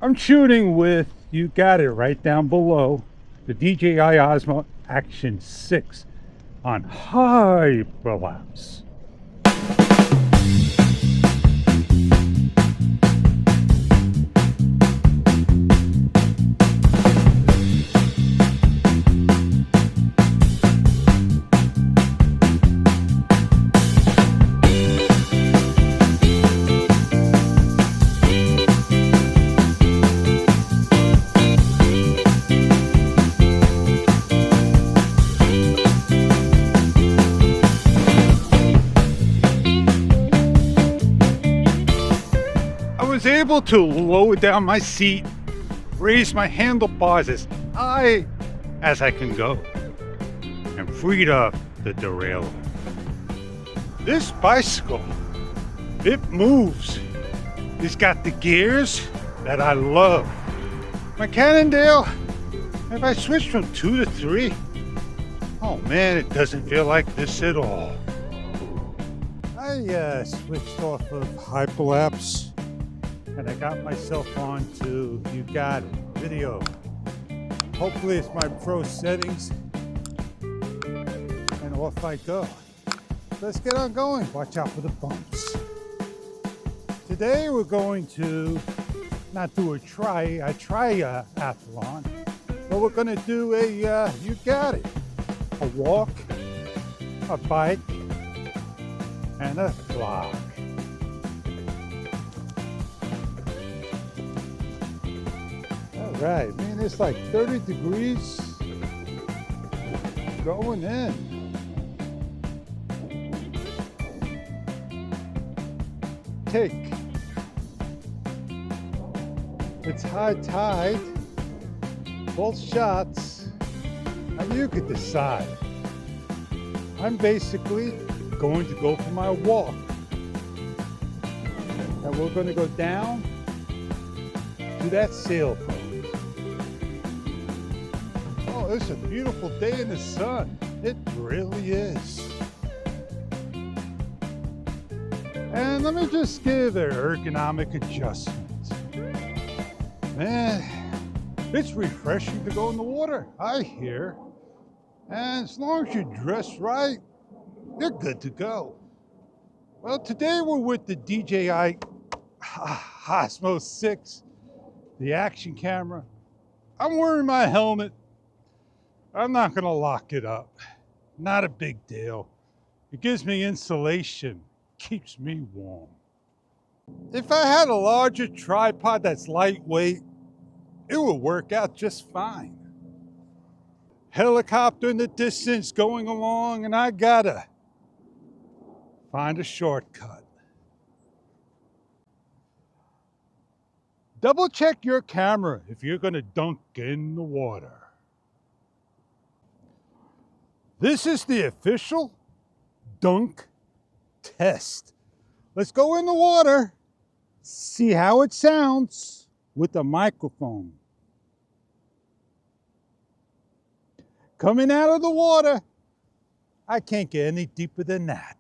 I'm shooting with, you got it right down below, the DJI Action 6 on hyperlapse. I was able to lower down my seat, raise my handlebars as high as I can go, and freed up the derailleur. This bicycle, it moves. It's got the gears that I love. My Cannondale, if I switch from 2 to 3, oh man, it doesn't feel like this at all. I switched off of hyperlapse and I got myself onto You Got It video. Hopefully it's my pro settings, and off I go. Let's get on going. Watch out for the bumps. Today we're going to not do a triathlon, but we're going to do a You Got It. A walk, a bike, and a vlog. All right, man, it's like 30 degrees going in. Take. It's high tide, both shots, and you could decide. I'm basically going to go for my walk. And we're going to go down to that sailboat. Oh, it's a beautiful day in the sun. It really is. And let me just give an ergonomic adjustment. Man, it's refreshing to go in the water, I hear. And as long as you dress right, you're good to go. Well, today we're with the DJI Osmo 6, the action camera. I'm wearing my helmet. I'm not gonna lock it up. Not a big deal. It gives me insulation, keeps me warm. If I had a larger tripod that's lightweight, it would work out just fine. Helicopter in the distance going along, and I gotta find a shortcut. Double check your camera if you're gonna dunk in the water. This is the official dunk test. Let's go in the water, see how it sounds with the microphone. Coming out of the water, I can't get any deeper than that.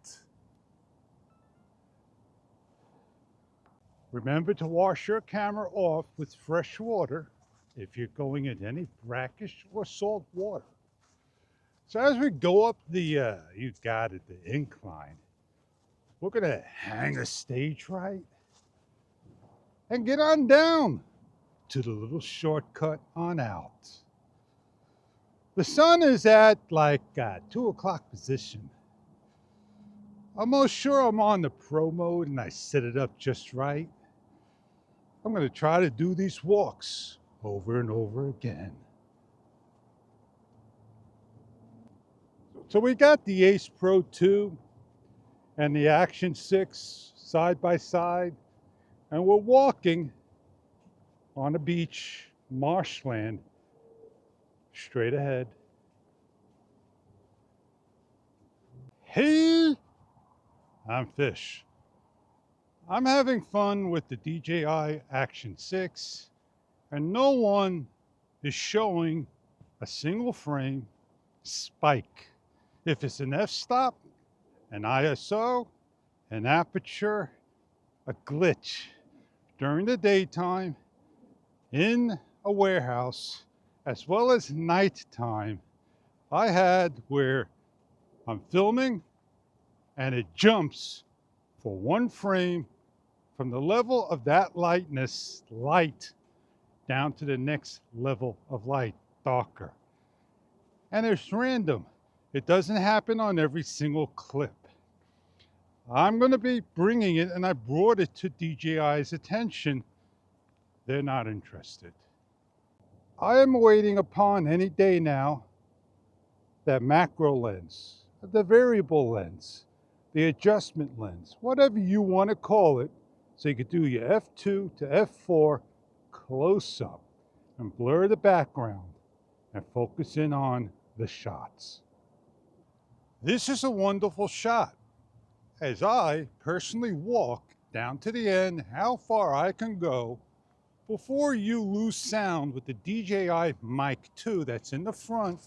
Remember to wash your camera off with fresh water if you're going in any brackish or salt water. So as we go up the, You Got It, the incline, we're gonna hang a stage right and get on down to the little shortcut on out. The sun is at like 2 o'clock position. I'm most sure I'm on the pro mode and I set it up just right. I'm gonna try to do these walks over and over again. So we got the Ace Pro 2 and the Action 6 side by side, and we're walking on a beach, marshland, straight ahead. Hey, I'm Fish. I'm having fun with the DJI Action 6, and no one is showing a single frame spike. If it's an f-stop, an ISO, an aperture, a glitch during the daytime, in a warehouse, as well as nighttime, I had where I'm filming and it jumps for one frame from the level of that light down to the next level of light, darker. And it's random. It doesn't happen on every single clip. I'm going to be bringing it, and I brought it to DJI's attention. They're not interested. I am waiting upon any day now that macro lens, the variable lens, the adjustment lens, whatever you want to call it, so you could do your f2 to f4 close up and blur the background and focus in on the shots. This is a wonderful shot as I personally walk down to the end, how far I can go before you lose sound with the DJI Mic 2 that's in the front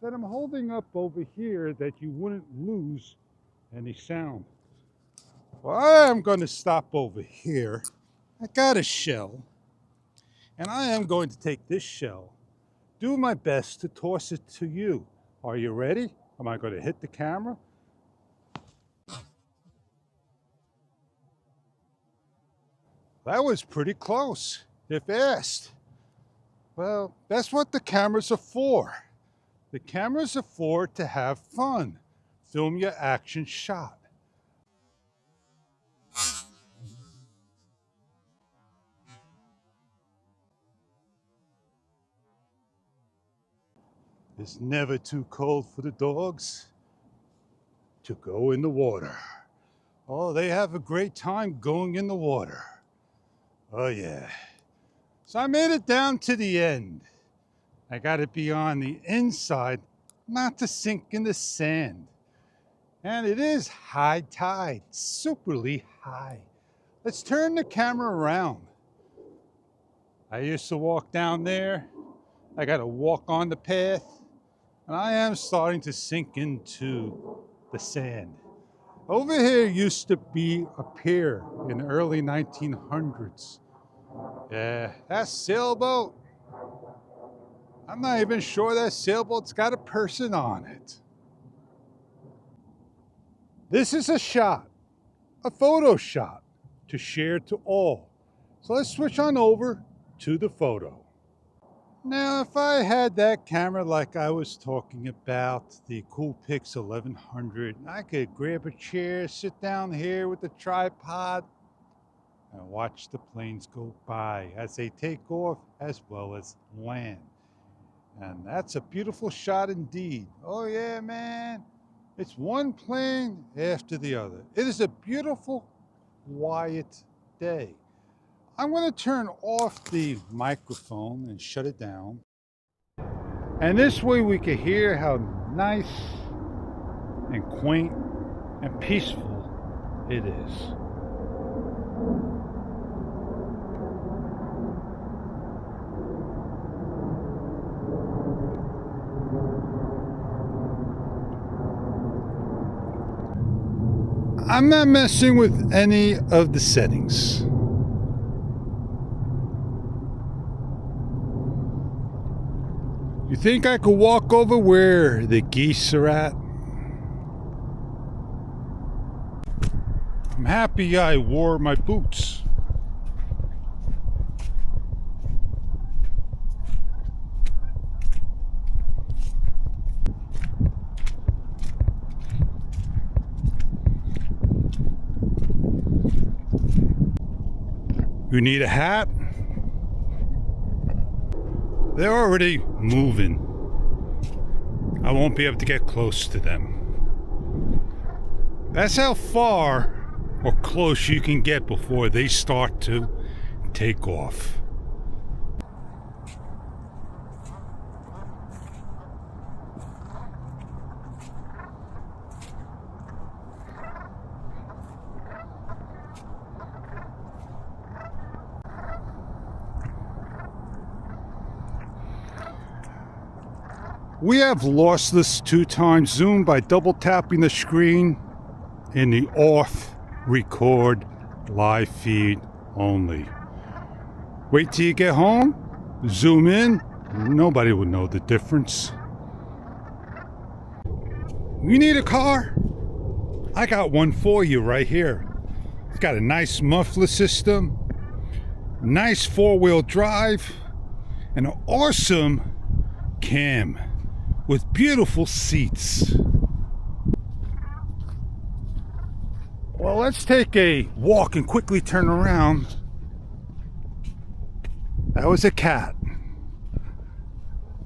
that I'm holding up over here, that you wouldn't lose any sound. Well, I am going to stop over here. I got a shell, and I am going to take this shell, do my best to toss it to you. Are you ready? Am I going to hit the camera? That was pretty close, if asked. Well, that's what the cameras are for. The cameras are for to have fun. Film your action shot. It's never too cold for the dogs to go in the water. Oh, they have a great time going in the water. Oh yeah. So I made it down to the end. I got to be on the inside, not to sink in the sand. And it is high tide, superly high. Let's turn the camera around. I used to walk down there. I got to walk on the path. And I am starting to sink into the sand. Over here used to be a pier in the early 1900s. Yeah, that sailboat. I'm not even sure that sailboat's got a person on it. This is a shot, a photo shot to share to all. So let's switch on over to the photo. Now, if I had that camera like I was talking about, the Coolpix 1100, I could grab a chair, sit down here with the tripod, and watch the planes go by as they take off as well as land. And that's a beautiful shot indeed. Oh yeah, man. It's one plane after the other. It is a beautiful, quiet day. I'm going to turn off the microphone and shut it down. And this way we can hear how nice and quaint and peaceful it is. I'm not messing with any of the settings. You think I could walk over where the geese are at? I'm happy I wore my boots. You need a hat? They're already moving. I won't be able to get close to them. That's how far or close you can get before they start to take off. We have lossless 2x zoom by double tapping the screen in the off record live feed only. Wait till you get home, zoom in, nobody would know the difference. You need a car? I got one for you right here. It's got a nice muffler system, nice four-wheel drive, and an awesome cam with beautiful seats. Well, let's take a walk and quickly turn around. That was a cat.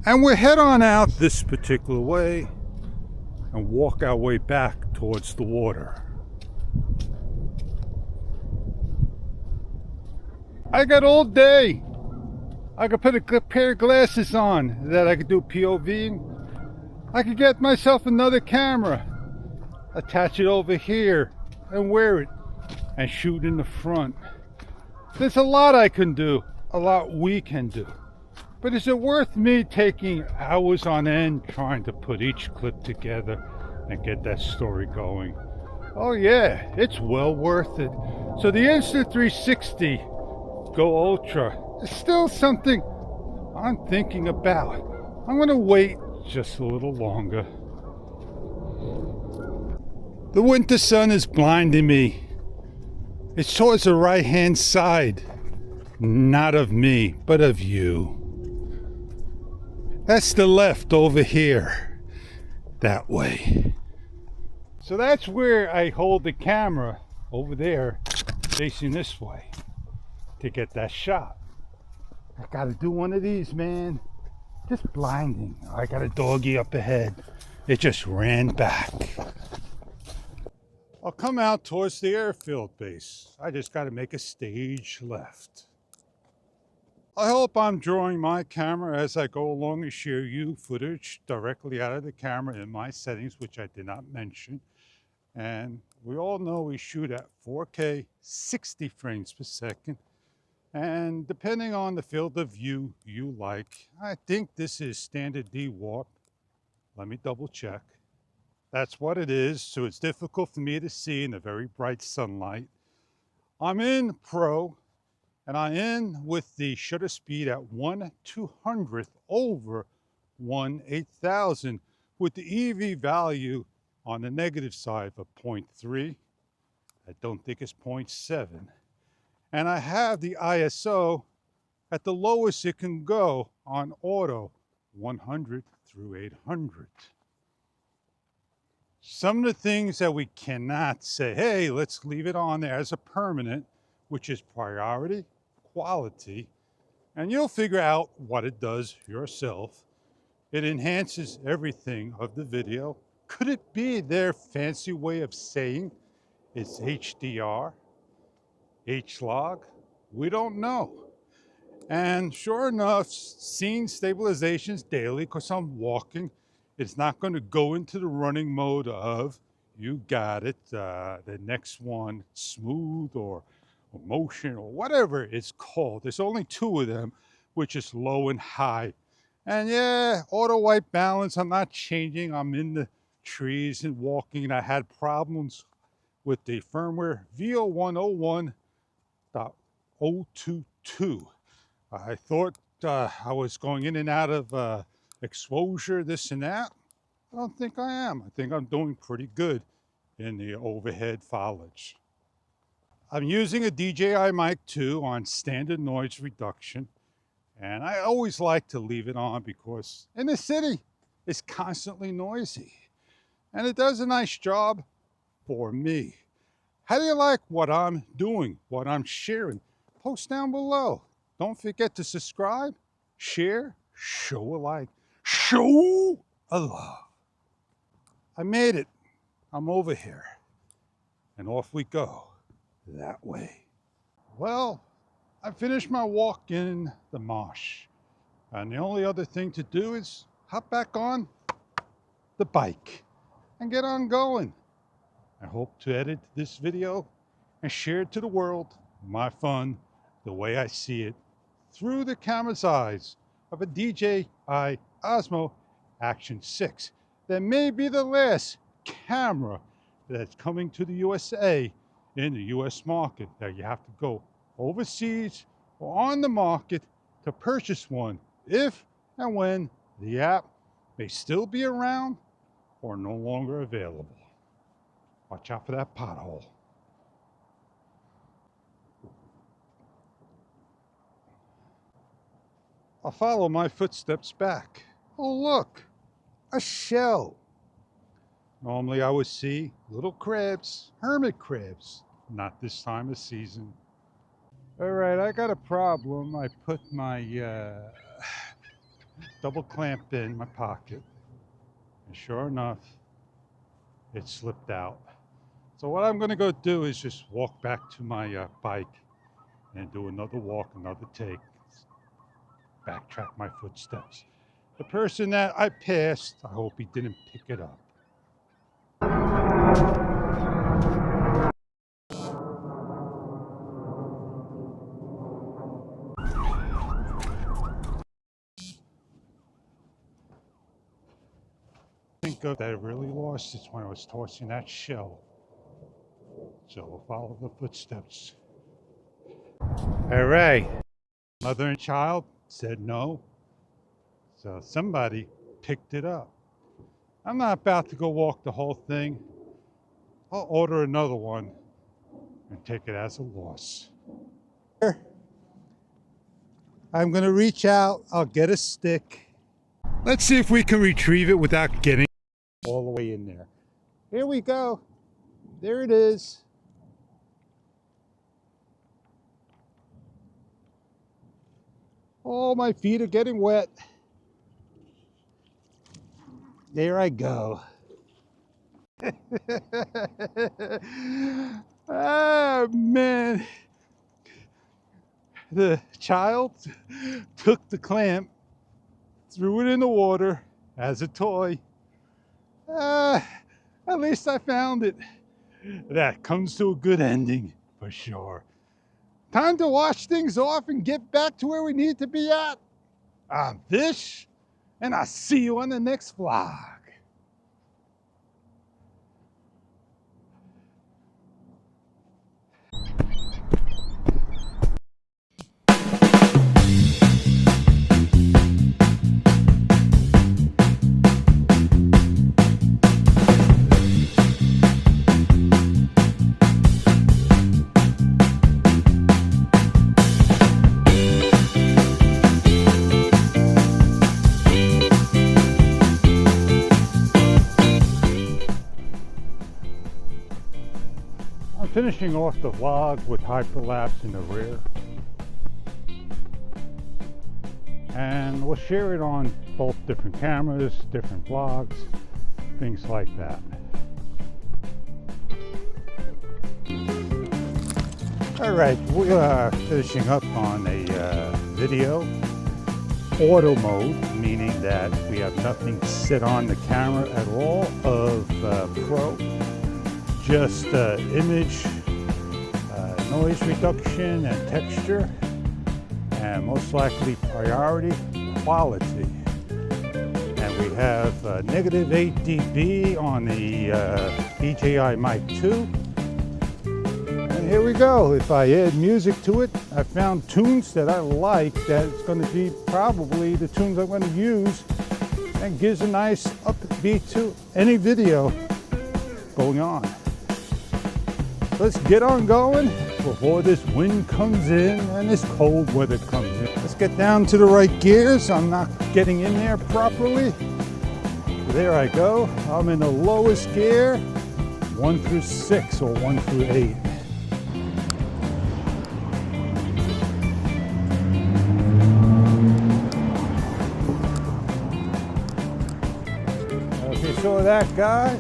And we'll head on out this particular way and walk our way back towards the water. I got all day. I could put a pair of glasses on that I could do POVing. I could get myself another camera, attach it over here and wear it and shoot in the front. There's a lot I can do, a lot we can do. But is it worth me taking hours on end trying to put each clip together and get that story going? Oh yeah, it's well worth it. So the Insta360 Go Ultra is still something I'm thinking about. I'm gonna wait just a little longer. The winter sun is blinding me. It's towards the right hand side. Not of me, but of you. That's the left over here. That way. So that's where I hold the camera over there, facing this way, to get that shot. I gotta do one of these, man. Just blinding. I got a doggy up ahead. It just ran back. I'll come out towards the airfield base. I just gotta make a stage left. I hope I'm drawing my camera as I go along and share you footage directly out of the camera in my settings, which I did not mention. And we all know we shoot at 4K, 60 frames per second. And depending on the field of view you like, I think this is standard D-warp. Let me double check. That's what it is, so it's difficult for me to see in the very bright sunlight. I'm in Pro, and I'm in with the shutter speed at 1/200th over 1/8000, with the EV value on the negative side of 0.3. I don't think it's 0.7. And I have the ISO at the lowest it can go on auto, 100 through 800. Some of the things that we cannot say, hey, let's leave it on there as a permanent, which is priority, quality, and you'll figure out what it does yourself. It enhances everything of the video. Could it be their fancy way of saying it's HDR, HLOG? We don't know. And sure enough, scene stabilizations daily, because I'm walking. It's not going to go into the running mode of, you got it, the next one, smooth or motion or whatever it's called. There's only two of them, which is low and high. And yeah, auto white balance, I'm not changing. I'm in the trees and walking, and I had problems with the firmware V0101.022. I thought I was going in and out of exposure, this and that. I don't think I am. I think I'm doing pretty good in the overhead foliage. I'm using a DJI Mic 2 on standard noise reduction, and I always like to leave it on because in the city it's constantly noisy, and it does a nice job for me. How do you like what I'm doing, what I'm sharing? Post down below. Don't forget to subscribe, share, show a like, show a love. I made it. I'm over here. And off we go that way. Well, I finished my walk in the marsh. And the only other thing to do is hop back on the bike and get on going. I hope to edit this video and share it to the world, my fun, the way I see it, through the camera's eyes of a DJI Osmo Action 6. That may be the last camera that's coming to the USA in the US market, that you have to go overseas or on the market to purchase one if and when the app may still be around or no longer available. Watch out for that pothole. I'll follow my footsteps back. Oh look, a shell. Normally I would see little crabs, hermit crabs. Not this time of season. All right, I got a problem. I put my double clamp in my pocket, and sure enough, it slipped out. So what I'm gonna go do is just walk back to my bike and do another walk, another take, backtrack my footsteps. The person that I passed, I hope he didn't pick it up. Think of that I really lost it when I was tossing that shell. So we'll follow the footsteps. All right, mother and child said no. So somebody picked it up. I'm not about to go walk the whole thing. I'll order another one and take it as a loss. I'm gonna reach out, I'll get a stick. Let's see if we can retrieve it without getting all the way in there. Here we go. There it is. Oh, my feet are getting wet. There I go. Ah, man. The child took the clamp, threw it in the water as a toy. At least I found it. That comes to a good ending for sure. Time to wash things off and get back to where we need to be at. I'm Fish, and I'll see you on the next vlog. Finishing off the vlog with hyperlapse in the rear, and we'll share it on both different cameras, different vlogs, things like that. All right, we are finishing up on a video auto mode, meaning that we have nothing set on the camera at all of Pro. Just image, noise reduction and texture, and most likely priority quality. And we have negative 8 dB on the DJI Mic 2. And here we go. If I add music to it, I found tunes that I like that's going to be probably the tunes I'm going to use, and gives a nice upbeat to any video going on. Let's get on going before this wind comes in and this cold weather comes in. Let's get down to the right gears. I'm not getting in there properly. There I go. I'm in the lowest gear, 1 through 6 or 1 through 8. If you saw that guy,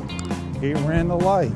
he ran the light.